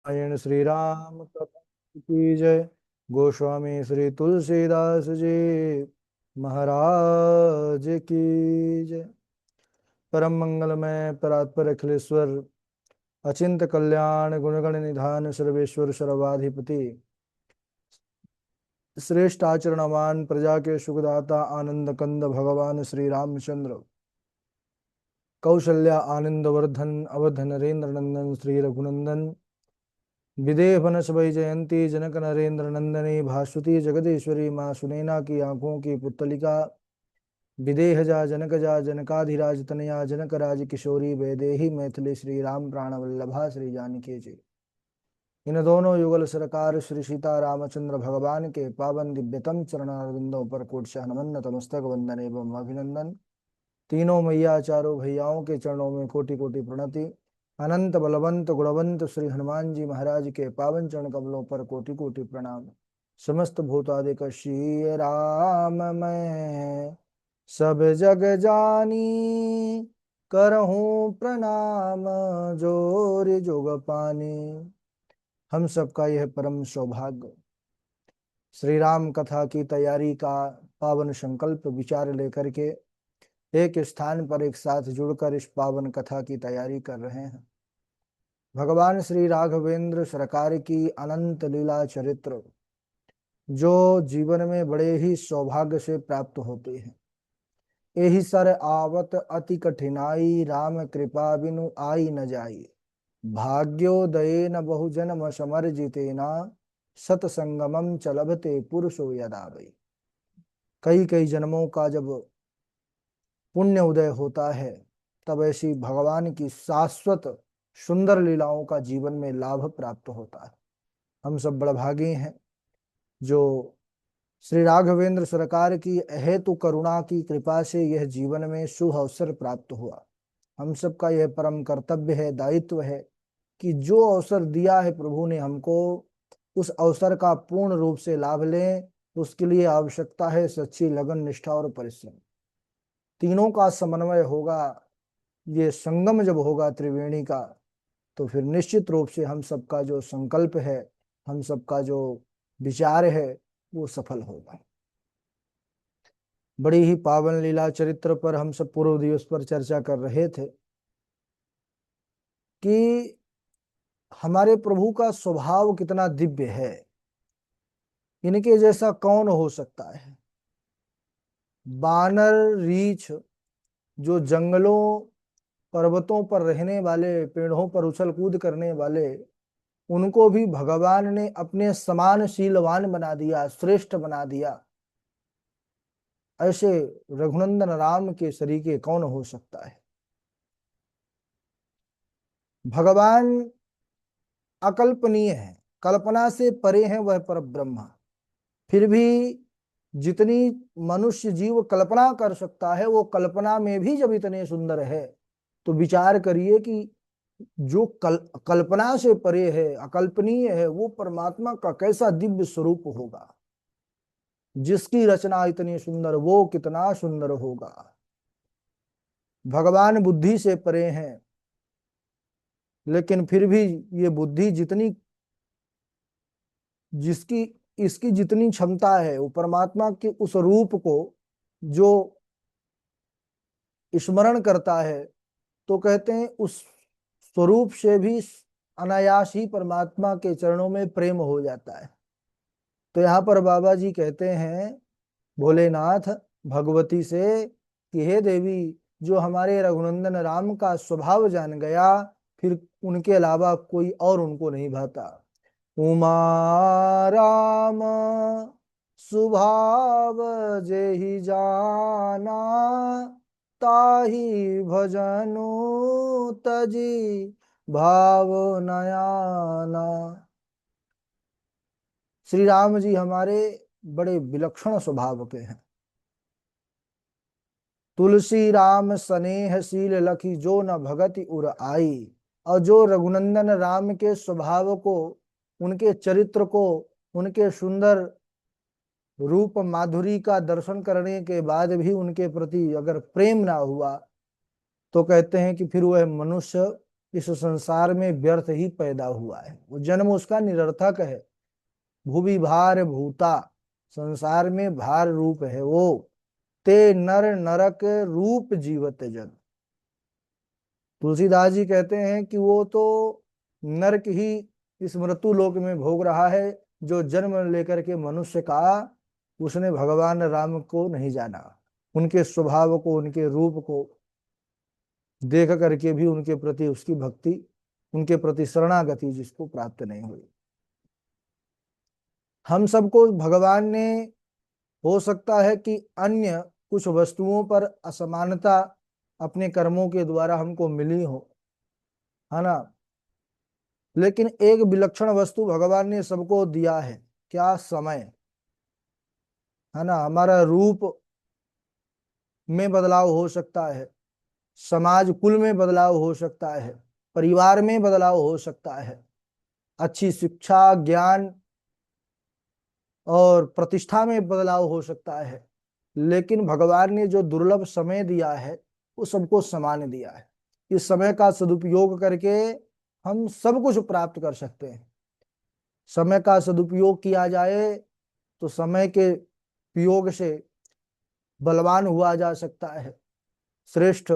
नारायण श्री राम कथा की जय। गोस्वामी श्री तुलसीदास जी महाराज की जय। परम मंगलमय परात्पर अखिलेश्वर अचिंत कल्याण गुणगण निधान सर्वेश्वर सर्वाधिपति श्रेष्ठ आचरणवान प्रजा के सुखदाता आनंद कंद भगवान श्री रामचंद्र कौशल्या आनंद वर्धन अवध नरेंद्र नंदन श्री रघुनंदन विदेह बनस भई जयंती जनक नरेंद्र नंदनी भास्वती जगदीश्वरी माँ सुनैना की आंखों की पुतलिका विदेह जा जनकाधिराज तनया जनक राज किशोरी वैदेही मैथिली श्री राम प्राण वल्लभा श्री जानकी जी। इन दोनों युगल सरकार श्री सीता रामचंद्र भगवान के पावन दिव्यतम चरणारविंदों पर कोटि नमन नतमस्तक वंदन एवं अभिनंदन। तीनों मैया चारों भैयाओं के चरणों में कोटि कोटि प्रणति। अनंत बलवंत गुणवंत श्री हनुमान जी महाराज के पावन चरण कमलों पर कोटि कोटि प्रणाम। समस्त भूतादिक श्री राम मैं सब जग जानी करहूं प्रणाम जोर जोग पानी। हम सबका यह परम सौभाग्य श्री राम कथा की तैयारी का पावन संकल्प विचार लेकर के एक स्थान पर एक साथ जुड़कर इस पावन कथा की तैयारी कर रहे हैं। भगवान श्री राघवेंद्र सरकार की अनंत लीला चरित्र जो जीवन में बड़े ही सौभाग्य से प्राप्त होते हैं। एहि सर आवत अति कठिनाई राम कृपा बिनु आई न जाई। भाग्योदये न बहुजन्म समर्जितेना सतसंगमम चलभते पुरुषो यदा वै। कई कई जन्मों का जब पुण्य उदय होता है तब ऐसी भगवान की शाश्वत सुंदर लीलाओं का जीवन में लाभ प्राप्त होता है। हम सब बड़भागी हैं जो श्री राघवेंद्र सरकार की अहेतु करुणा की कृपा से यह जीवन में शुभ अवसर प्राप्त हुआ। हम सबका यह परम कर्तव्य है, दायित्व है कि जो अवसर दिया है प्रभु ने हमको, उस अवसर का पूर्ण रूप से लाभ लें। उसके लिए आवश्यकता है सच्ची लगन, निष्ठा और परिश्रम। तीनों का समन्वय होगा, ये संगम जब होगा त्रिवेणी का, तो फिर निश्चित रूप से हम सबका जो संकल्प है, हम सबका जो विचार है, वो सफल होगा। बड़ी ही पावन लीला चरित्र पर हम सब पूर्व दिवस पर चर्चा कर रहे थे कि हमारे प्रभु का स्वभाव कितना दिव्य है। इनके जैसा कौन हो सकता है। बानर रीछ जो जंगलों पर्वतों पर रहने वाले, पेड़ों पर उछल कूद करने वाले, उनको भी भगवान ने अपने समान शीलवान बना दिया, श्रेष्ठ बना दिया। ऐसे रघुनंदन राम के सरीके कौन हो सकता है। भगवान अकल्पनीय है, कल्पना से परे है वह पर ब्रह्म। फिर भी जितनी मनुष्य जीव कल्पना कर सकता है, वो कल्पना में भी जब इतने सुंदर है तो विचार करिए कि जो कल्पना से परे है, अकल्पनीय है, वो परमात्मा का कैसा दिव्य स्वरूप होगा। जिसकी रचना इतनी सुंदर, वो कितना सुंदर होगा। भगवान बुद्धि से परे हैं, लेकिन फिर भी ये बुद्धि जितनी, जिसकी इसकी जितनी क्षमता है, वो परमात्मा के उस रूप को जो स्मरण करता है तो कहते हैं उस स्वरूप से भी अनायास ही परमात्मा के चरणों में प्रेम हो जाता है। तो यहाँ पर बाबा जी कहते हैं भोलेनाथ भगवती से कि हे देवी, जो हमारे रघुनंदन राम का स्वभाव जान गया, फिर उनके अलावा कोई और उनको नहीं भाता। उमा राम स्वभाव जेहि जाना, ताहि भजनु तजी भाव नयाना। श्री राम जी हमारे बड़े विलक्षण स्वभाव के हैं। तुलसी राम स्नेहशील लखी जो न भगति उर आई। और जो रघुनंदन राम के स्वभाव को, उनके चरित्र को, उनके सुंदर रूप माधुरी का दर्शन करने के बाद भी उनके प्रति अगर प्रेम ना हुआ तो कहते हैं कि फिर वह मनुष्य इस संसार में व्यर्थ ही पैदा हुआ है, वो जन्म उसका निरर्थक है। भुवि भार भूता, संसार में भार रूप है वो। ते नर नरक रूप जीवत जन। तुलसीदास जी कहते हैं कि वो तो नरक ही इस मृत्यु लोक में भोग रहा है, जो जन्म लेकर के मनुष्य का, उसने भगवान राम को नहीं जाना, उनके स्वभाव को, उनके रूप को देख करके भी उनके प्रति उसकी भक्ति, उनके प्रति शरणागति जिसको प्राप्त नहीं हुई। हम सबको भगवान ने, हो सकता है कि अन्य कुछ वस्तुओं पर असमानता अपने कर्मों के द्वारा हमको मिली हो, है ना, लेकिन एक विलक्षण वस्तु भगवान ने सबको दिया है, क्या? समय, है ना। हमारा रूप में बदलाव हो सकता है, समाज कुल में बदलाव हो सकता है, परिवार में बदलाव हो सकता है, अच्छी शिक्षा, ज्ञान और प्रतिष्ठा में बदलाव हो सकता है, लेकिन भगवान ने जो दुर्लभ समय दिया है वो सबको समान दिया है। इस समय का सदुपयोग करके हम सब कुछ प्राप्त कर सकते हैं। समय का सदुपयोग किया जाए तो समय के उपयोग से बलवान हुआ जा सकता है, श्रेष्ठ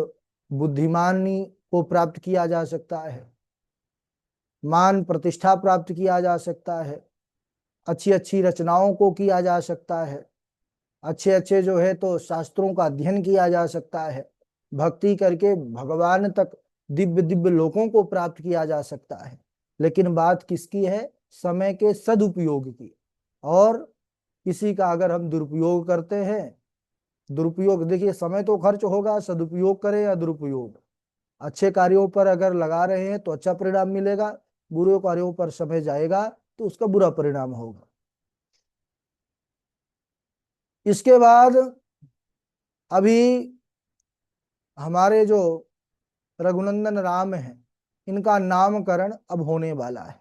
बुद्धिमानी को प्राप्त किया जा सकता है, मान प्रतिष्ठा प्राप्त किया जा सकता है, अच्छी अच्छी रचनाओं को किया जा सकता है, अच्छे अच्छे जो है तो शास्त्रों का अध्ययन किया जा सकता है, भक्ति करके भगवान तक दिव्य दिव्य लोकों को प्राप्त किया जा सकता है। लेकिन बात किसकी है? समय के सदुपयोग की। और किसी का अगर हम दुरुपयोग करते हैं, दुरुपयोग देखिए, समय तो खर्च होगा, सदुपयोग करें या दुरुपयोग, अच्छे कार्यों पर अगर लगा रहे हैं तो अच्छा परिणाम मिलेगा, बुरे कार्यों पर समय जाएगा तो उसका बुरा परिणाम होगा। इसके बाद अभी हमारे जो रघुनंदन राम हैं, इनका नामकरण अब होने वाला है।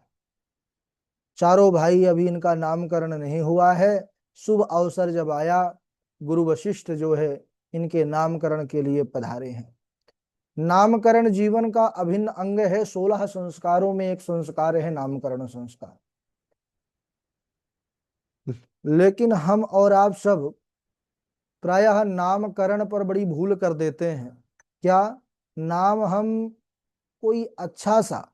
चारों भाई, अभी इनका नामकरण नहीं हुआ है। शुभ अवसर जब आया, गुरु वशिष्ठ जो है इनके नामकरण के लिए पधारे हैं। नामकरण जीवन का अभिन्न अंग है, 16 संस्कारों में एक संस्कार है नामकरण संस्कार। लेकिन हम और आप सब प्रायः नामकरण पर बड़ी भूल कर देते हैं। क्या? नाम हम कोई अच्छा सा,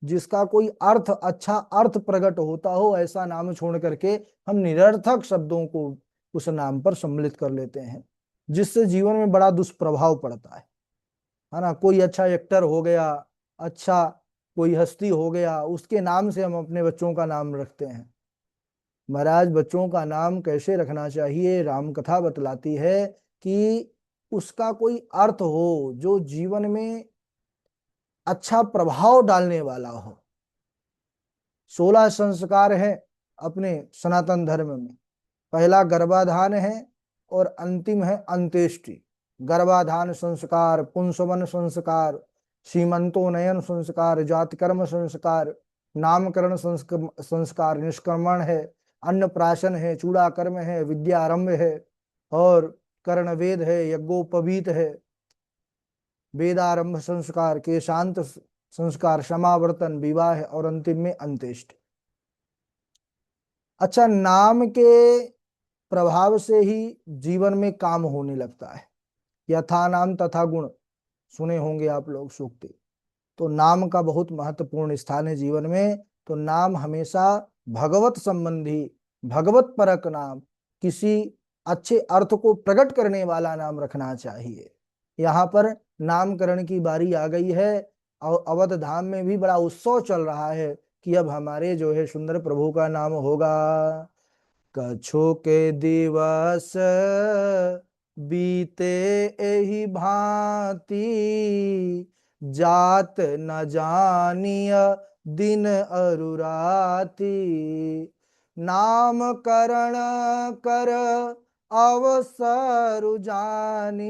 जिसका कोई अर्थ, अच्छा अर्थ प्रकट होता हो, ऐसा नाम छोड़ करके हम निरर्थक शब्दों को उस नाम पर सम्मिलित कर लेते हैं, जिससे जीवन में बड़ा दुष्प्रभाव पड़ता है ना। कोई अच्छा एक्टर हो गया, अच्छा कोई हस्ती हो गया, उसके नाम से हम अपने बच्चों का नाम रखते हैं। महाराज, बच्चों का नाम कैसे रखना चाहिए? राम कथा बतलाती है कि उसका कोई अर्थ हो, जो जीवन में अच्छा प्रभाव डालने वाला हो। 16 संस्कार है अपने सनातन धर्म में। पहला गर्भाधान है और अंतिम है अंत्येष्टि। गर्भाधान संस्कार, पुंसवन संस्कार, सीमंतोन्नयन संस्कार, जातकर्म संस्कार, नामकरण संस्कार, निष्क्रमण है, अन्नप्राशन है, चूड़ाकर्म है, विद्यारंभ है, और कर्णवेद है, यज्ञोपवीत है, वेदारंभ संस्कार, केशांत संस्कार, समावर्तन, विवाह और अंतिम में अंत्येष्टि। अच्छा, नाम के प्रभाव से ही जीवन में काम होने लगता है। यथा नाम तथा गुण, सुने होंगे आप लोग सूक्ति। तो नाम का बहुत महत्वपूर्ण स्थान है जीवन में। तो नाम हमेशा भगवत संबंधी, भगवत परक नाम, किसी अच्छे अर्थ को प्रकट करने वाला नाम रखना चाहिए। यहाँ पर नामकरण की बारी आ गई है और अवध धाम में भी बड़ा उत्सव चल रहा है कि अब हमारे जो है सुंदर प्रभु का नाम होगा। कछु के दिवस बीते एहि भांति, जात न जानिय दिन अरुराती। नामकरण कर अवसर जानी,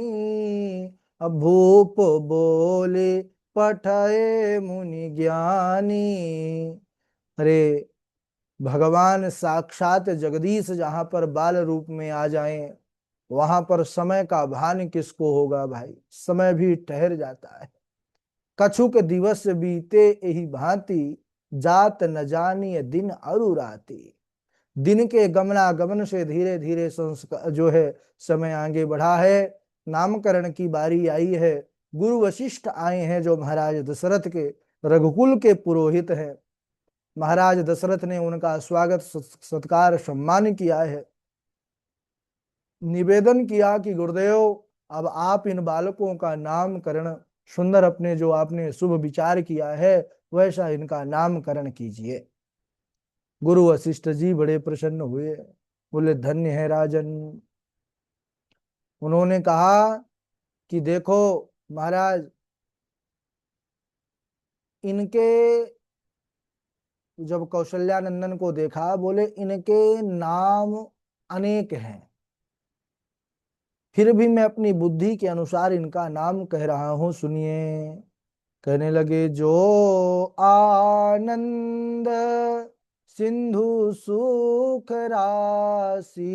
भूप बोले पठये मुनि ज्ञानी। अरे, भगवान साक्षात जगदीश जहां पर बाल रूप में आ जाएं, वहां पर समय का भान किसको होगा भाई? समय भी ठहर जाता है। कछुक दिवस बीते यही भांति, जात न जानिए दिन अरु राति। दिन के गमनागमन से धीरे धीरे संस्कार जो है समय आगे बढ़ा है। नामकरण की बारी आई है। गुरु वशिष्ठ आए हैं जो महाराज दशरथ के रघुकुल के पुरोहित हैं। महाराज दशरथ ने उनका स्वागत सत्कार सम्मान किया है। निवेदन किया कि गुरुदेव, अब आप इन बालकों का नामकरण सुंदर अपने जो आपने शुभ विचार किया है वैसा इनका नामकरण कीजिए। गुरु वशिष्ठ जी बड़े प्रसन्न हुए, बोले धन्य है राजन। उन्होंने कहा कि देखो महाराज, इनके जब कौशल्यानंदन को देखा, बोले इनके नाम अनेक हैं, फिर भी मैं अपनी बुद्धि के अनुसार इनका नाम कह रहा हूं, सुनिए। कहने लगे, जो आनंद सिंधु सुख राशि,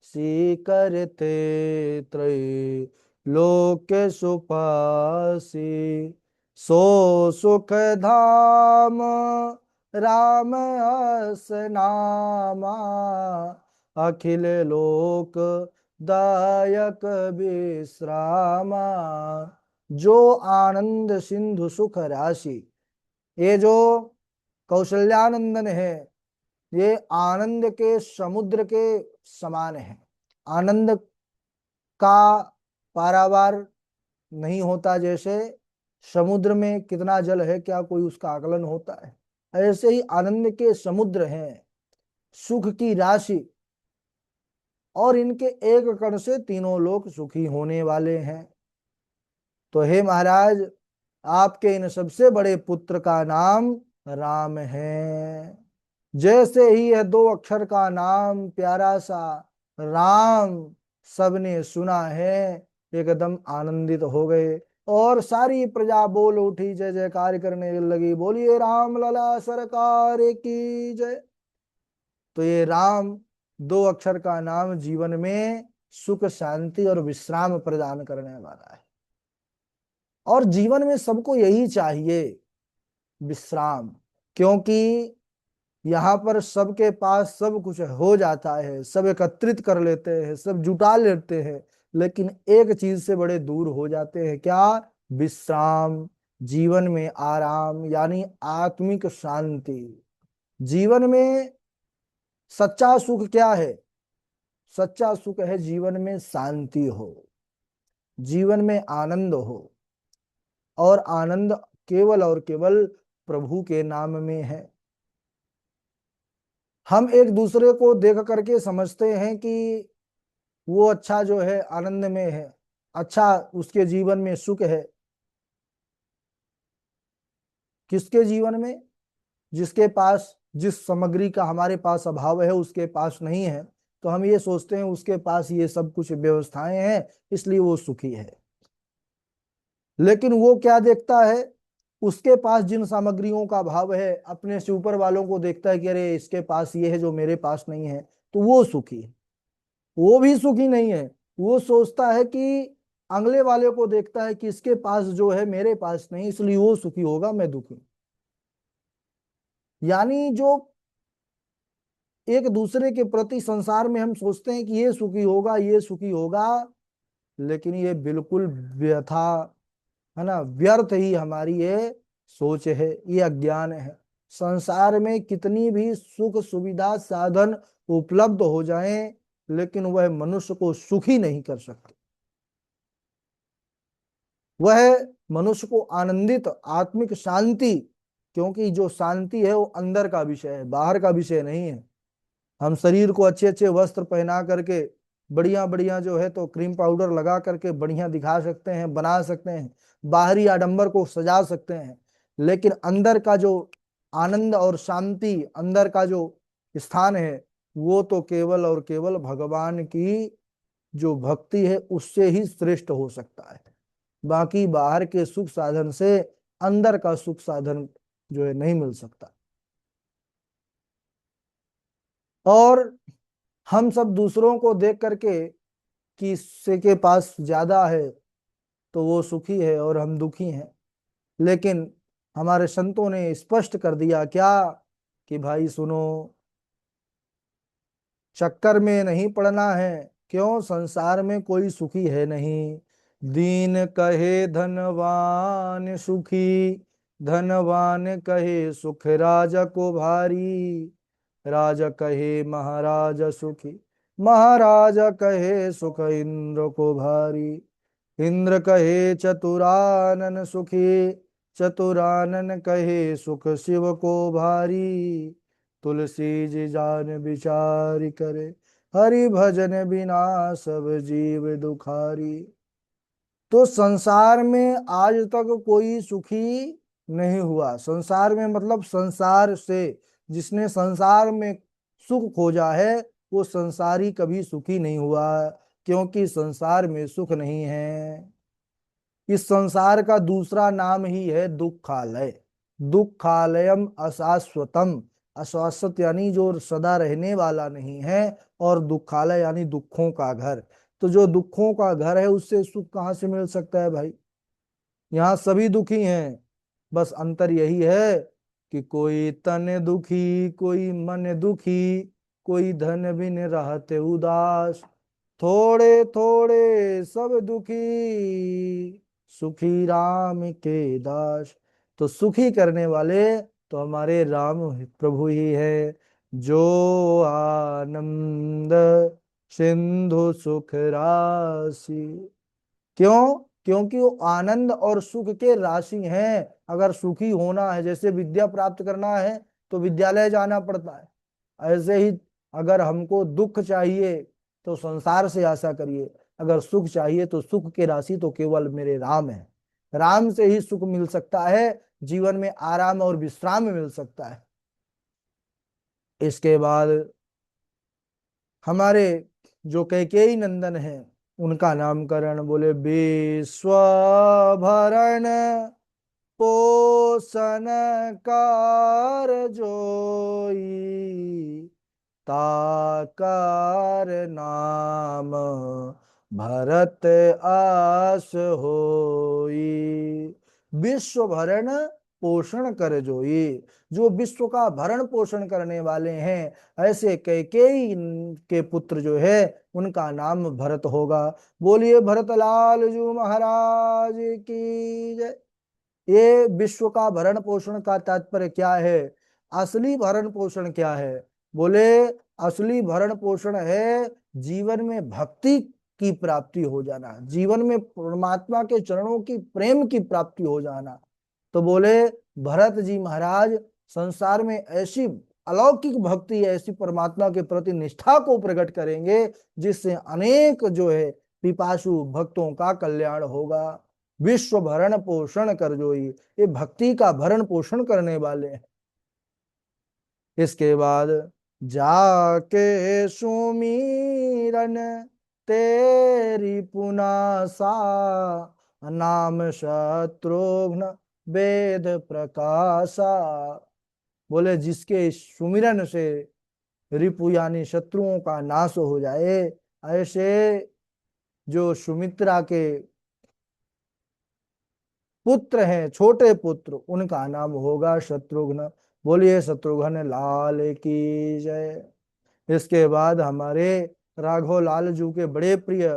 सी करते त्रय लोक सुपासी, सो सुख धाम राम अस नामा, अखिल लोक दायक विश्रामा। जो आनंद सिंधु सुख राशि, ये जो कौशल्यानंदन है, ये आनंद के समुद्र के समान है। आनंद का पारावार नहीं होता, जैसे समुद्र में कितना जल है क्या कोई उसका आकलन होता है, ऐसे ही आनंद के समुद्र हैं, सुख की राशि, और इनके एक कण से तीनों लोग सुखी होने वाले हैं। तो हे महाराज, आपके इन सबसे बड़े पुत्र का नाम राम है। जैसे ही यह दो अक्षर का नाम प्यारा सा राम सबने सुना है, एकदम आनंदित हो गए और सारी प्रजा बोल उठी, जय जयकार करने लगी, बोलिए राम लला सरकार की जय। तो ये राम दो अक्षर का नाम जीवन में सुख शांति और विश्राम प्रदान करने वाला है। और जीवन में सबको यही चाहिए, विश्राम। क्योंकि यहाँ पर सबके पास सब कुछ हो जाता है, सब एकत्रित कर लेते हैं, सब जुटा लेते हैं, लेकिन एक चीज से बड़े दूर हो जाते हैं, क्या? विश्राम। जीवन में आराम यानी आत्मिक शांति। जीवन में सच्चा सुख क्या है? सच्चा सुख है जीवन में शांति हो, जीवन में आनंद हो, और आनंद केवल और केवल प्रभु के नाम में है। हम एक दूसरे को देख करके समझते हैं कि वो अच्छा जो है आनंद में है, अच्छा उसके जीवन में सुख है। किसके जीवन में? जिसके पास जिस सामग्री का हमारे पास अभाव है उसके पास नहीं है, तो हम ये सोचते हैं उसके पास ये सब कुछ व्यवस्थाएं हैं इसलिए वो सुखी है। लेकिन वो क्या देखता है? उसके पास जिन सामग्रियों का अभाव है, अपने से ऊपर वालों को देखता है कि अरे इसके पास ये है जो मेरे पास नहीं है, तो वो सुखी है। वो भी सुखी नहीं है। वो सोचता है कि अगले वाले को देखता है कि इसके पास जो है मेरे पास नहीं, इसलिए वो सुखी होगा, मैं दुखी। यानी जो एक दूसरे के प्रति संसार में हम सोचते हैं कि ये सुखी होगा, ये सुखी होगा, लेकिन ये बिल्कुल व्यथा है ना, व्यर्थ ही हमारी ये सोच है, ये अज्ञान है। संसार में कितनी भी सुख सुविधा साधन उपलब्ध हो जाएं, लेकिन वह मनुष्य को सुखी नहीं कर सकते। वह मनुष्य को आनंदित आत्मिक शांति, क्योंकि जो शांति है वो अंदर का विषय है, बाहर का विषय नहीं है। हम शरीर को अच्छे अच्छे वस्त्र पहना करके, बढ़िया बढ़िया जो है तो क्रीम पाउडर लगा करके बढ़िया दिखा सकते हैं, बना सकते हैं, बाहरी आडंबर को सजा सकते हैं, लेकिन अंदर का जो आनंद और शांति, अंदर का जो स्थान है, वो तो केवल और केवल भगवान की जो भक्ति है उससे ही श्रेष्ठ हो सकता है। बाकी बाहर के सुख साधन से अंदर का सुख साधन जो है नहीं मिल सकता। और हम सब दूसरों को देख करके कि इससे के पास ज्यादा है तो वो सुखी है और हम दुखी हैं, लेकिन हमारे संतों ने स्पष्ट कर दिया क्या कि भाई सुनो, चक्कर में नहीं पड़ना है। क्यों? संसार में कोई सुखी है नहीं। दीन कहे धनवान सुखी, धनवान कहे सुख राजा को भारी, राजा कहे महाराज सुखी, महाराज कहे सुख इंद्र को भारी, इंद्र कहे चतुरानन सुखी, चतुरानन कहे सुख शिव को भारी, तुलसी जी जान विचार करे, हरि भजन बिना सब जीव दुखारी। तो संसार में आज तक कोई सुखी नहीं हुआ। संसार में मतलब संसार से, जिसने संसार में सुख खोजा है वो संसारी कभी सुखी नहीं हुआ, क्योंकि संसार में सुख नहीं है। इस संसार का दूसरा नाम ही है दुखालय। दुखालयम अशाश्वतम, अशाश्वत यानी जो सदा रहने वाला नहीं है, और दुखालय यानी दुखों का घर। तो जो दुखों का घर है उससे सुख कहाँ से मिल सकता है भाई? यहाँ सभी दुखी हैं, बस अंतर यही है कि कोई तन दुखी, कोई मन दुखी, कोई धन बिन रहते उदास, थोड़े थोड़े सब दुखी, सुखी राम के दास। तो सुखी करने वाले तो हमारे राम प्रभु ही है। जो आनंद सिंधु सुख राशि। क्यों? क्योंकि वो आनंद और सुख के राशि हैं। अगर सुखी होना है, जैसे विद्या प्राप्त करना है तो विद्यालय जाना पड़ता है, ऐसे ही अगर हमको दुख चाहिए तो संसार से आशा करिए, अगर सुख चाहिए तो सुख के राशि तो केवल मेरे राम है। राम से ही सुख मिल सकता है, जीवन में आराम और विश्राम मिल सकता है। इसके बाद हमारे जो कैकेयी नंदन हैं उनका नामकरण बोले विश्वभरण पोषण कार जोई, ताकार नाम भरत आस होई। विश्व भरण पोषण कर जोई, जो विश्व का भरण पोषण करने वाले हैं, ऐसे कैकेयी के पुत्र जो है उनका नाम भरत होगा। बोलिए भरत लाल जी महाराज की जय। ये विश्व का भरण पोषण का तात्पर्य क्या है? असली भरण पोषण क्या है? बोले असली भरण पोषण है जीवन में भक्ति की प्राप्ति हो जाना, जीवन में परमात्मा के चरणों की प्रेम की प्राप्ति हो जाना। तो बोले भरत जी महाराज संसार में ऐसी अलौकिक भक्ति, ऐसी परमात्मा के प्रति निष्ठा को प्रकट करेंगे जिससे अनेक जो है पिपासु भक्तों का कल्याण होगा। विश्व भरण पोषण कर जोई, ये भक्ति का भरण पोषण करने वाले हैं। इसके बाद जाके सुमीरन तेरी पुनासा, नाम शत्रुघ्न वेद प्रकाशा। बोले जिसके सुमिरन से रिपु यानी शत्रुओं का नाश हो जाए, ऐसे जो सुमित्रा के पुत्र हैं, छोटे पुत्र, उनका नाम होगा शत्रुघ्न। बोलिए शत्रुघ्न लाल की जय। इसके बाद हमारे राघव लाल जू के बड़े प्रिय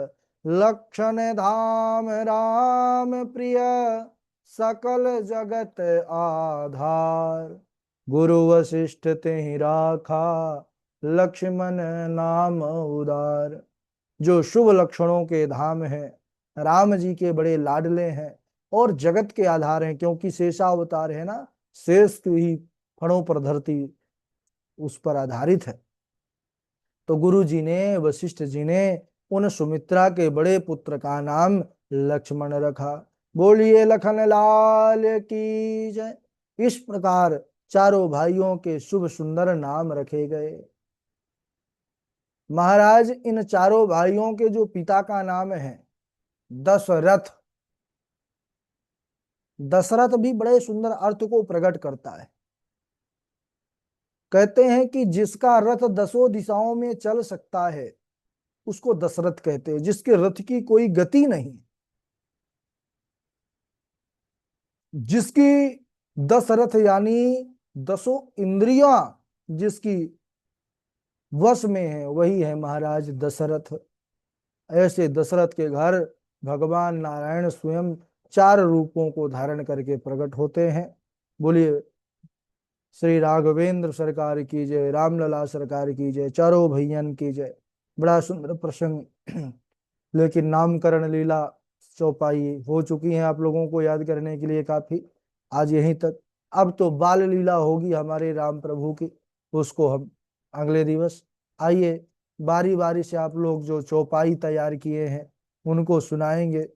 लक्षण धाम राम प्रिय, सकल जगत आधार, गुरु वशिष्ठ तेहि राखा, लक्ष्मण नाम उदार। जो शुभ लक्षणों के धाम हैं, राम जी के बड़े लाडले हैं और जगत के आधार हैं, क्योंकि शेषावतार है ना, शेष की ही फणों पर धरती उस पर आधारित है। तो गुरु जी ने, वशिष्ठ जी ने उन सुमित्रा के बड़े पुत्र का नाम लक्ष्मण रखा। बोलिए लखन लाल की जय। इस प्रकार चारों भाइयों के शुभ सुंदर नाम रखे गए। महाराज इन चारों भाइयों के जो पिता का नाम है दशरथ, दशरथ भी बड़े सुंदर अर्थ को प्रकट करता है। कहते हैं कि जिसका रथ दसों दिशाओं में चल सकता है उसको दशरथ कहते हैं, जिसके रथ की कोई गति नहीं। जिसकी दशरथ यानी दसों इंद्रियां जिसकी वश में है वही है महाराज दशरथ। ऐसे दशरथ के घर भगवान नारायण स्वयं चार रूपों को धारण करके प्रकट होते हैं। बोलिए श्री राघवेंद्र सरकार की जय, रामलला सरकार की जय, चारों भैयन की जय। बड़ा सुंदर प्रसंग। लेकिन नामकरण लीला चौपाई हो चुकी है, आप लोगों को याद करने के लिए काफी। आज यहीं तक। अब तो बाल लीला होगी हमारे राम प्रभु की, उसको हम अगले दिवस। आइए बारी बारी से आप लोग जो चौपाई तैयार किए हैं उनको सुनाएंगे।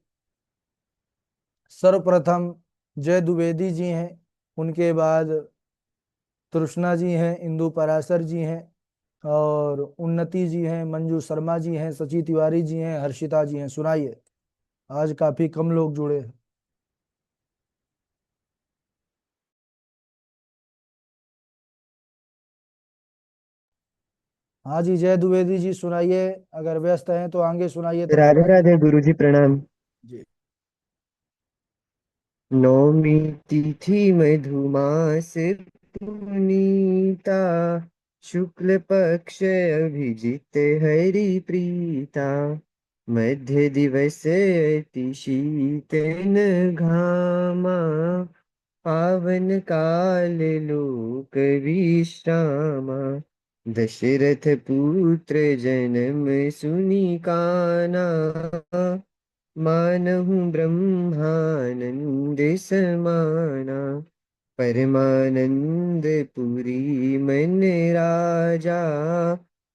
सर्वप्रथम जय द्विवेदी जी हैं, उनके बाद तृष्णा जी हैं, इंदु पराशर जी हैं, और उन्नति जी हैं, मंजू शर्मा जी हैं, सची तिवारी जी हैं, हर्षिता जी हैं। सुनाइए, आज काफी कम लोग जुड़े हैं। हाँ जी, जय द्विवेदी जी सुनाइए, अगर व्यस्त हैं तो आगे सुनाइए तब राधे सुनाइए। राधे गुरु जी प्रणाम। जी। नौमी तिथि मधुमास पुनीता, शुक्ल पक्ष अभिजित हरि प्रीता, मध्य दिवस अति शीतन घामा, पावन काल लोक विश्रामा, दशरथ पुत्र जन्म सुनि काना, मानहु ब्रह्मानंद समाना, परमानंद पुरी मन राजा,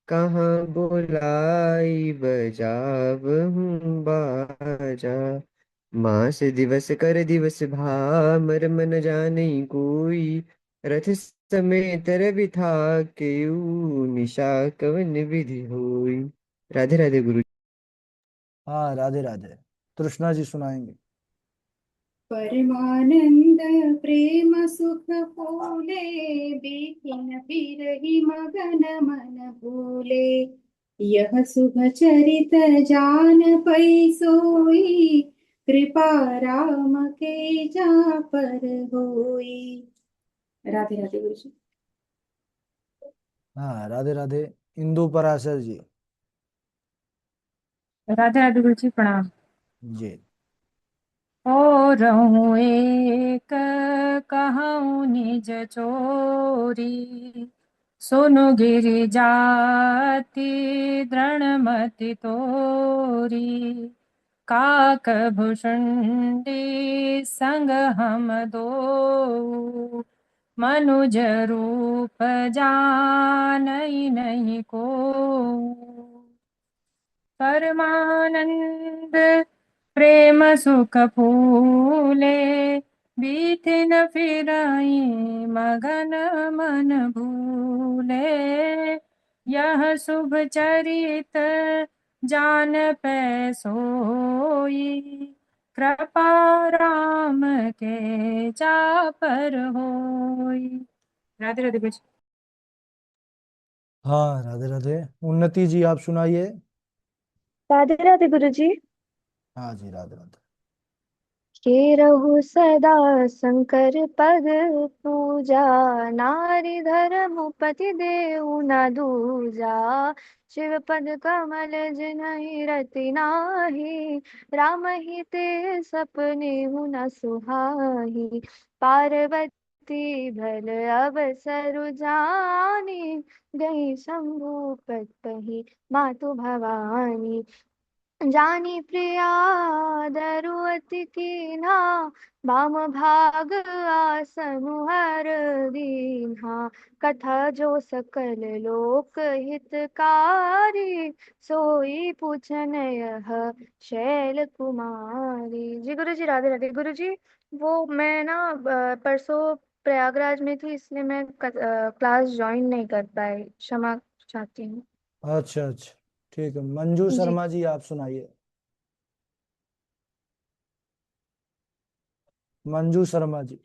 कहाँ बुलाई बजावहूँ बाजा, मास दिवस कर दिवस भामर मन जाने कोई, रथ समेत रवि था केऊ निशा कवन विधि होई। राधे राधे गुरु। हाँ राधे राधे। तृष्णा जी सुनाएंगे। परमानंद प्रेम सुख फूले, बिपिन बिरहि मगन मन भूले। यह शुभ चरित जान पै सोई, कृपा राम के जा पर होई। राधे राधे गुरु जी। हाँ राधे राधे। इंदु पराशर जी। राधे राधे गुरु जी प्रणाम। जी। हो रहूं एक कहूँ निज चोरी, सुनु गिरि जाति दृढ़मति तोरी, काक भुषुंडी संग हम दो, मनुज रूप जानई नहीं को। परमानंद प्रेम सुख फूले, बीति न फिराई मगन मन भूले। यह शुभ चरित जान पै सोई, कृपा राम के जा पर होई। राधे राधे कुछ। हाँ राधे राधे। उन्नति जी आप सुनाइए। राधे राधे गुरु जी। हाँ जी राधे राधे। के रहु सदा शंकर पद पूजा, नारी धर्म पति देउ न दूजा। शिव पद कमल जिनहि रति नाही, राम ही ते सपने न सुहाही। पार्वती भल अवसरु जानी, गई शंभु पद कही मातु भवानी। जानी प्रिया दरुअति कीन्हा, वाम भाग आसनु हर दीन्हा। कथा जो सकल लोक हितकारी, सोई पूछन यह शैल कुमारी। जी गुरु जी राधे राधे। गुरु जी वो मैं ना परसों प्रयागराज में थी, इसलिए मैं क्लास ज्वाइन नहीं कर पाई, क्षमा चाहती हूँ। अच्छा अच्छा, ठीक है। मंजू जी शर्मा जी आप सुनाइए। मंजू शर्मा जी।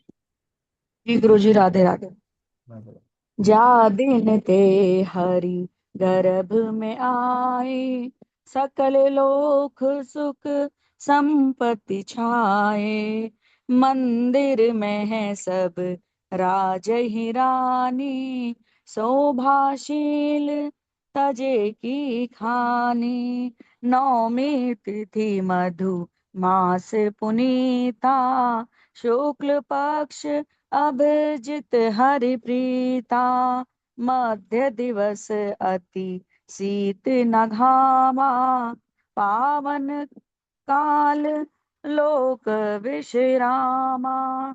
जी गुरु जी राधे राधे। राधे जा दिन ते हरि गर्भ में आए, सकल लोक सुख संपत्ति छाए। मंदिर में है सब राज ही रानी, शोभाशील तजे की खानी। नौमी तिथि मधु मास पुनीता, शुक्ल पक्ष अभिजित हरि प्रीता। मध्य दिवस अति शीत न घामा, पावन काल लोक विश्रामा।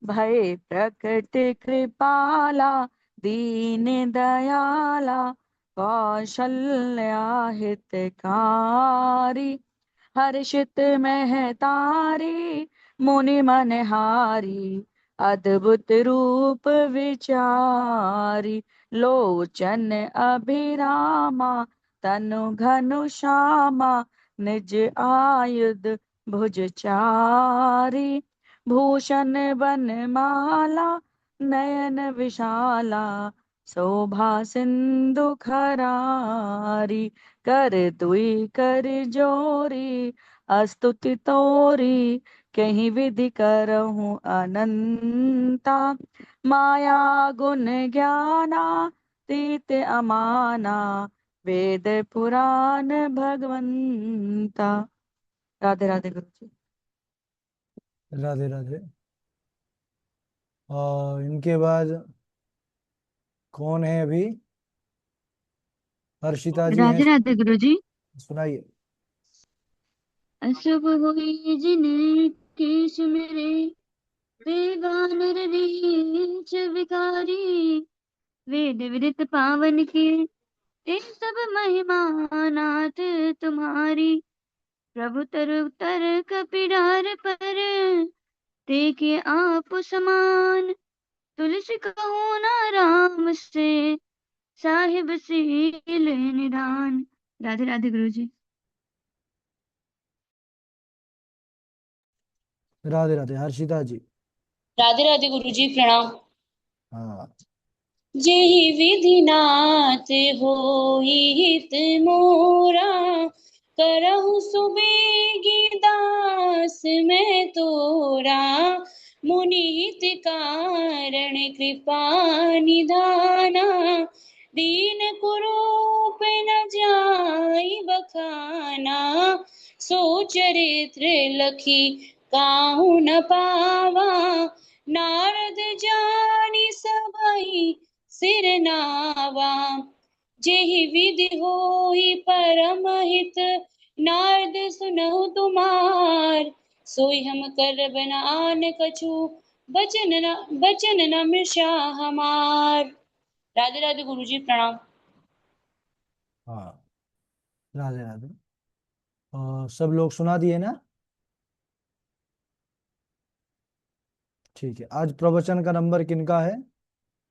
भय प्रकट कृपाला, दीन दयाला, कौशल्या हितकारी। हर्षित महतारी, मुनि मनहारी, अद्भुत रूप विचारी। लोचन अभिरामा, तनु घनु श्यामा, निज आयुध भुज चारी। भूषण बनमाला, नयन विशाला, शोभा सिंधु खरारी। कर दुई कर जोरी, स्तुति तोरी, कहीं विधि करहूं अनंता। माया गुण ज्ञाना, तीत अमाना, वेद पुराण भगवंता। राधे राधे गुरु जी। राधे राधे। और इनके बाद कौन है अभी? हर्षिता जी हैं, राधे राधे गुरु जी। सुनाइए। अशुभ हुई जिन्हें केश मेरे, बेगान रीच विकारी। वेद विदित पावन के, ते सब महिमा नाथ तुम्हारी। प्रभु तरु तर कपिडार पर, ते के आप समान। तुलसी कहो ना राम से, साहिब सील निदान। राधे राधे गुरु जी। राधे राधे। हर्षिता जी। राधे राधे गुरु जी प्रणाम। हाँ। जेहि विधि नाथ होई हित मोरा, करहु सुबेगी दास मैं तोरा। मुनि हित कारण कृपा निधाना, दीन कुरूप न जाई बखाना। सो चरित्र लखी काहू न पावा, नारद जानी सबई सिर नावा। जेहि विधि होई परम हित, नारद सुनहु तुमार। सोई हम करब न आन कछु, बचन न मृषा हमार। राधे राधे गुरु जी प्रणाम। हाँ। राधे राधे। और सब लोग सुना दिए ना? ठीक है। आज प्रवचन का नंबर किनका है?